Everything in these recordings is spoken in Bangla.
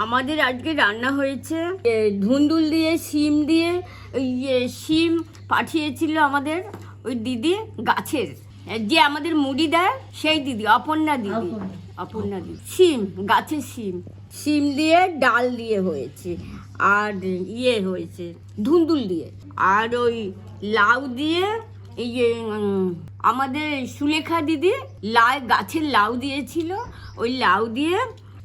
আমাদের আজকে রান্না হয়েছে ধুন্দুল দিয়ে শিম দিয়ে শিম পাঠিয়েছিল আমাদের ওই দিদি গাছের, যে আমাদের মুড়ি দেয় সেই দিদি, অপর্ণা দিদি। শিম গাছের শিম দিয়ে ডাল দিয়ে হয়েছে, আর হয়েছে ধুন্দুল দিয়ে, আর ওই লাউ দিয়ে এই যে আমাদের সুলেখা দিদি গাছের লাউ দিয়েছিল, ওই লাউ দিয়ে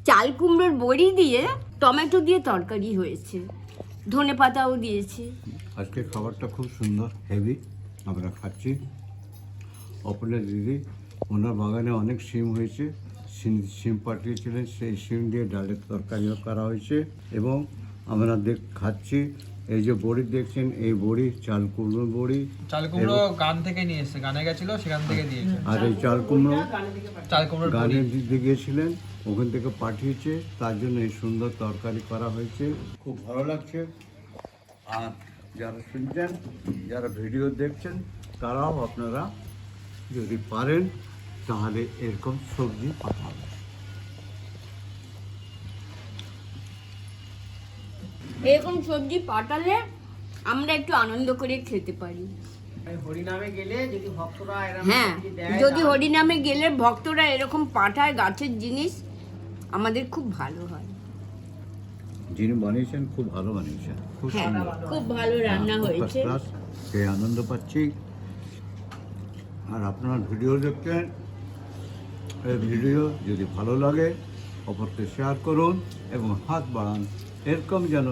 চাল কুমড়োর বড়ি দিয়ে টমেটো দিয়ে তরকারি হয়েছে, ধনেপাতাও দিয়েছি। আজকে খাবারটা খুব সুন্দর, হেভি আমরা খাচ্ছি। অপর্ণা দিদি ওনার বাগানে অনেক শিম হয়েছে, শিম পাঠিয়েছিলেন, সেই শিম দিয়ে ডালের তরকারিও করা হয়েছে এবং আমরা খাচ্ছি। এই যে বড়ি দেখছেন, এই বড়ি চাল কুমড়োর বড়ি, চাল কুমড়ো গান থেকে নিয়ে এসেছে, গানে গেছিল সেখান থেকে দিয়েছে। আর এই চাল কুমড়ো গানে দিতে গিয়েছিলেন, ওখান থেকে পাঠিয়েছে, তার জন্য এই সুন্দর তরকারি করা হয়েছে, খুব ভালো লাগছে। আর যারা শুনছেন, যারা ভিডিও দেখছেন, তারাও আপনারা যদি পারেন তাহলে এরকম সবজি পাঠাবেন। এরকম সবজি পাঠালে আমরা একটু আনন্দ করে খেতে পারি। হরিনামে গেলে যদি ভক্তরা হ্যাঁ, যদি হরিনামে গেলে ভক্তরা এরকম পাঠায় গাছের জিনিস, আমাদের খুব ভালো হয়। যিনি বানিয়েছেন খুব ভালো বানিয়েছেন, খুব সুন্দর, খুব ভালো রান্না হয়েছে, সেই আনন্দ পাচ্ছি। আর আপনারা ভিডিও দেখছেন, এই ভিডিও যদি ভালো লাগে অপরকে শেয়ার করুন এবং হাত বাড়ান। এরকম যেন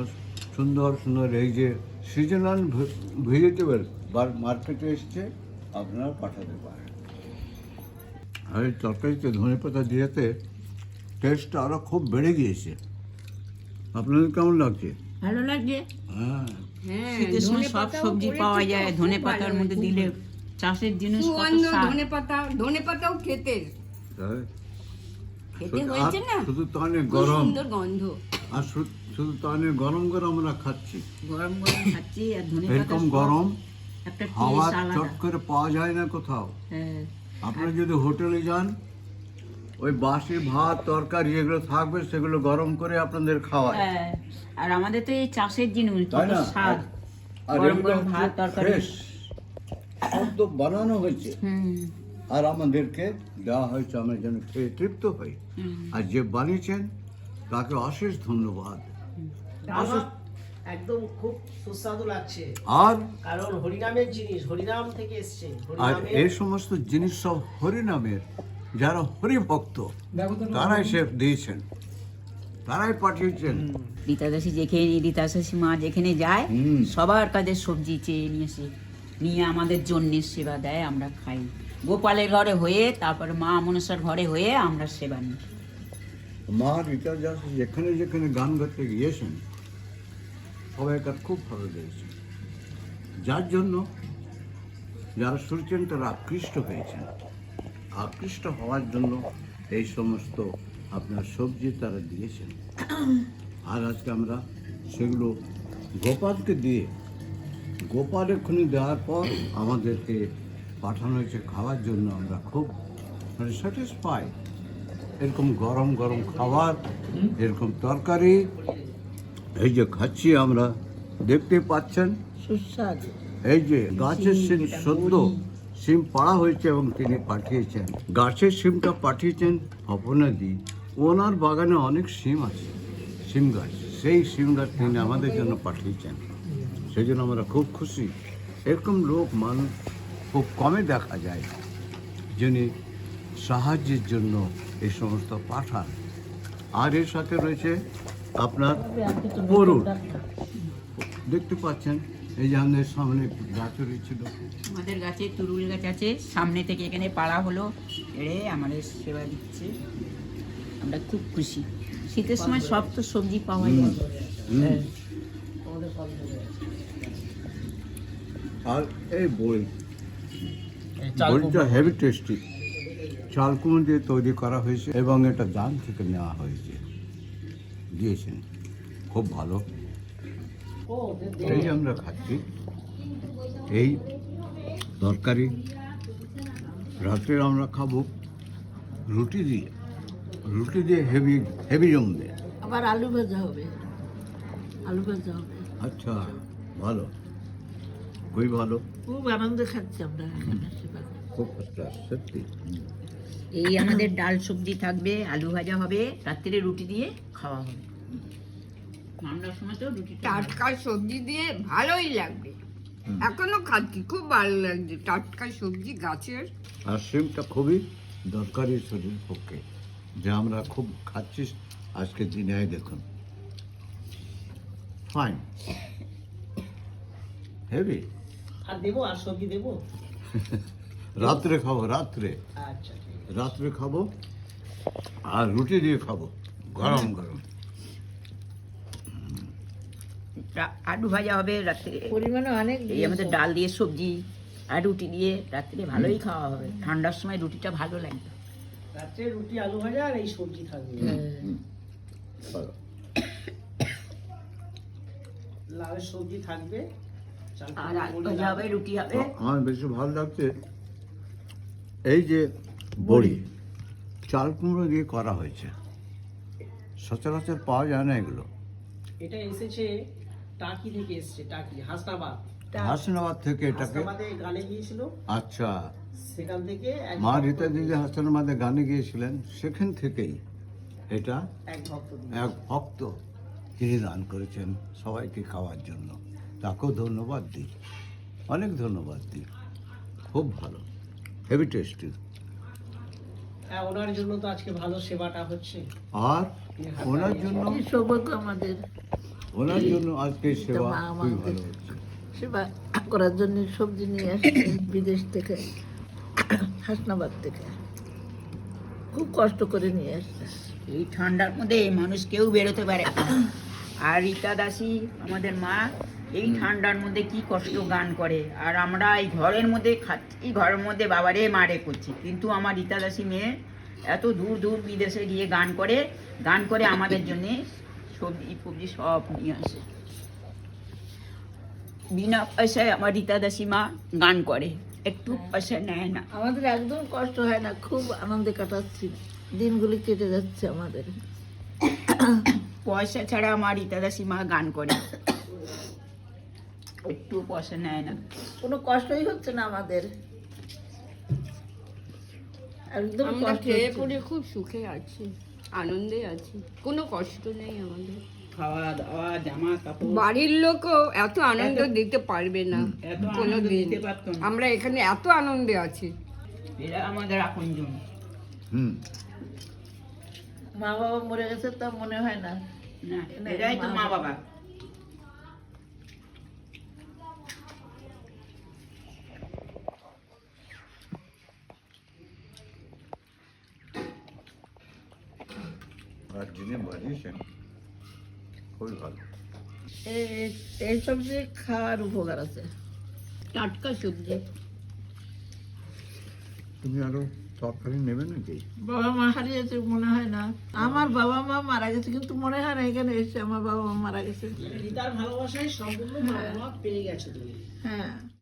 সুন্দর সুন্দর এই যে সিজনাল ভেজিটেবল মার্কেটে এসছে, আপনারা পাঠাতে পারেন। আর এই তরকারিতে ধনেপাতা দিয়েতে টেস্টটা আরও খুব বেড়ে গিয়েছে। আপনাদের কেমন লাগছে? ভালো লাগছে। হ্যাঁ, শীতের সময় সব সবজি পাওয়া যায়, ধনেপাতার মধ্যে দিলে চাষের জিনিস ধনেপাতাও খেতে হয়েছে না, শুধু তাহলে গরম সুন্দর গন্ধ, আর শুধু তাহলে গরম গরম আমরা খাচ্ছি, গরম গরম খাচ্ছি। আর ধনেপাতা এরকম গরম একটা খাওয়া টেস্ট চট আলাদা। করে পাওয়া যায় না কোথাও। হ্যাঁ, আপনারা যদি হোটেলে যান, ওই বাসি ভাত তরকারি যেগুলো থাকবে সেগুলো গরম করে আপনাদের খাওয়ায়, হ্যাঁ। আর আমাদের তো এই চাষের জিনিস, তাই কত না? স্বাদ। আর গরম এগুলো গরম ভাত তরকারি। ফ্রেশ সদ্য বানানো হয়েছে, হুম, আর আমাদেরকে দেওয়া হয়েছে, আমরা যেন খেয়ে তৃপ্ত হই। আর যে বানিয়েছেন তাকে অশেষ ধন্যবাদ। একদম খুব সুস্বাদু লাগছে, আর কারণ হরিনামের জিনিস, হরিনাম থেকে এসছে। আর এই সমস্ত জিনিস সব হরিনামের, যারা হরিভক্ত তারাই শেফ দিয়েছেন, তারাই পাঠিয়েছেন। রীতাদাসী রীতাদাসী মা যেখানে যায়, সবার কাছে সবজি চেয়ে নিয়ে আমাদের জন্য সেবা দেয়, আমরা খাই। গোপালের ঘরে হয়ে, তারপরে মা মনসার ঘরে হয়ে আমরা সেবা নিই। মা রীতা দাস যেখানে যেখানে গান গাইতে গিয়েছেন, সবাইকার খুব ভালো লেগেছে, যার জন্য যারা শুনছেন তারা আকৃষ্ট হয়েছেন। আকৃষ্ট হওয়ার জন্য এই সমস্ত আপনার সবজি তারা দিয়েছেন। আর আজকে আমরা সেগুলো গোপালকে দিয়ে, গোপাল এক্ষুনি দেওয়ার পর আমাদেরকে পাঠানো হয়েছে খাওয়ার জন্য। আমরা খুব স্যাটিসফাই, এরকম গরম গরম খাবার, এরকম তরকারি এই যে খাচ্ছি আমরা, দেখতে পাচ্ছেন সুস্বাদু। এই যে গাছের শিম, সদ্য শিম পাড়া হয়েছে এবং তিনি পাঠিয়েছেন। গাছের শিমটা পাঠিয়েছেন অপর্ণাদি, ওনার বাগানে অনেক শিম আছে, শিম গাছ, সেই শিম গাছ তিনি আমাদের জন্য পাঠিয়েছেন, সেই জন্য আমরা খুব খুশি। এরকম লোক মানুষ খুব কমে দেখা যায়, যিনি সাহায্যের জন্য এই সমস্ত পাঠান। আর এর সাথে রয়েছে আপনার বরুণ, দেখতে পাচ্ছেন এই যে আমাদের সামনে গাছ রয়েছিল, আমাদের গাছে তুরুল গাছ আছে, সামনে থেকে এখানে পাড়া হলো, এড়ে আমাদের সেবা দিচ্ছে, আমরা খুব খুশি। শীতের সময় সব তো সবজি পাওয়া যায়। আর এই বইটা হেভি টেস্টি, চাল কুমড়ো দিয়ে তৈরি করা হয়েছে এবং এটা দান থেকে নেওয়া হয়েছে, দিয়েছেন, খুব ভালো। এই যে আমরা খাচ্ছি এই তরকারি, রাত্রে আমরা খাবো রুটি দিয়ে হেভি জমবে। আবার আলু ভাজা হবে, আলু ভাজা হবে। আচ্ছা, ভালো, খুবই ভালো, খুব আনন্দে খাচ্ছি আমরা এখানে সেবা। খুব ফার্স্ট ক্লাস, সত্যি। এই আমাদের ডাল সবজি থাকবে, আলু ভাজা হবে, রাত্রে রুটি দিয়ে খাওয়া হবে। ঠান্ডার সময় তো রুটি টাটকা সবজি দিয়ে ভালোই লাগবে। এখনো খাচ্ছি, খুব ভালো লাগছে টাটকা সবজি গাছের। আর সিমটা খুবই দরকারি শরীর পক্ষে, যে আমরা খুব খাচ্ছি আজকের দিনে। এই দেখুন, ফাইন, হেভি। আর দেবো, আর সবজি দেবো? রাত্রে খাবো, রাত্রে আচ্ছা ঠিক আছে। রাত্রে খাবো, আর রুটি দিয়ে খাবো গরম গরম। আলু ভাজা হবে রাত্রে, পরিমাণে অনেক এই আমাদের ডাল দিয়ে সবজি আর রুটি দিয়ে রাত্রে ভালোই খাওয়া হবে। ঠান্ডার সময় রুটিটা ভালো লাগবে। রাত্রে রুটি আলু ভাজা আর এই সবজি থাকবে। ভালো। লাউয়ের সবজি থাকবে, চাল আর কুমড়ো আলু বড়ি ভাজা হবে, লাউ। রুটি হবে। আমার বেশি ভালো লাগছে এই যে বড়ি, চাল কুমড়ো দিয়ে করা হয়েছে, সচরাচর পাওয়া যায় না এগুলো। এটা এসেছে টাকি থেকে, এসেছে টাকি, হাসনাবাদ। হাসনাবাদ থেকে এটাকে, হাসনাবাদে গানে গিয়েছিল, আচ্ছা, সেখান থেকে এক মা ভক্ত রীতা দিদি হাসনাবাদে গানে গিয়েছিলেন, সেখান থেকেই এটা এক ভক্ত দিয়ে। এক ভক্ত তিনি দান করেছেন সবাইকে খাওয়ার জন্য। তাকেও ধন্যবাদ দিই, অনেক ধন্যবাদ দিই, খুব ভালো, হেভি টেস্টি। হ্যাঁ, ওনার জন্য তো আজকে ভালো সেবাটা হচ্ছে। আর ওনার জন্য, কি সৌভাগ্য আমাদের ওনার জন্য আজকে এই সেবা মা খুবই আমাদের ভালো হচ্ছে। সেবা করার জন্য সবজি নিয়ে আসছে বিদেশ থেকে, হাসনাবাদ থেকে, খুব কষ্ট করে নিয়ে আসছে। এই ঠান্ডার মধ্যে মানুষ কেউ বেরোতে পারে না। আর রীতা দাসী আমাদের মা এই ঠান্ডার মধ্যে কি কষ্ট গান করে, আর আমরা এই ঘরের মধ্যে খাচ্ছি, ঘরের মধ্যে বাবারে মারে করছি, কিন্তু আমার রীতা দাসী মেয়ে এত দূর দূর বিদেশে গিয়ে গান করে আমাদের জন্যে সবজি ফবজি সব নিয়ে আসে। বিনা পয়সায় আমার রীতা দাসী মা গান করে, একটু পয়সা নেয় না। আমাদের একদম কষ্ট হয় না, খুব আনন্দে কাটাচ্ছি, দিনগুলি কেটে যাচ্ছে আমাদের। পয়সা ছাড়া আমার রীতা দাসী মা গান করে, একটু পয়সা নেয় না। কোনো কষ্টই হচ্ছে না আমাদের, একদম আমরা কষ্ট খেয়ে হচ্ছে পরে না। খুব সুখে আছি, আনন্দে আছি, কোনো কষ্ট নেই আমাদের। খাওয়া দাওয়া, জামা কাপড়, বাড়ির লোকও এত আনন্দ দিতে পারবে না এত আনন্দ কোনোদিন। দিতে পারতো না। আমরা এখানে এত আনন্দে আছি। এরা আমাদের আপনজন। হুম, মা বাবা মরে গেছে তা মনে হয় না। না, এরাই তো মা বাবা। আর যিনি বানিয়েছেন খুবই ভালো। এই সবজি খাওয়ার উপকার আছে। টাটকা সবজি। তুমি আরো তরকারি নেবে নাকি? বাবা মা হারিয়েছে মনে হয় না, আমার বাবা মা মারা গেছে, কিন্তু মনে হয় না এখানে এসে আমার বাবা মা মারা গেছে। রীতার ভালোবাসায় সম্পূর্ণ মা বাবা পেয়ে গেছো তুমি। হ্যাঁ।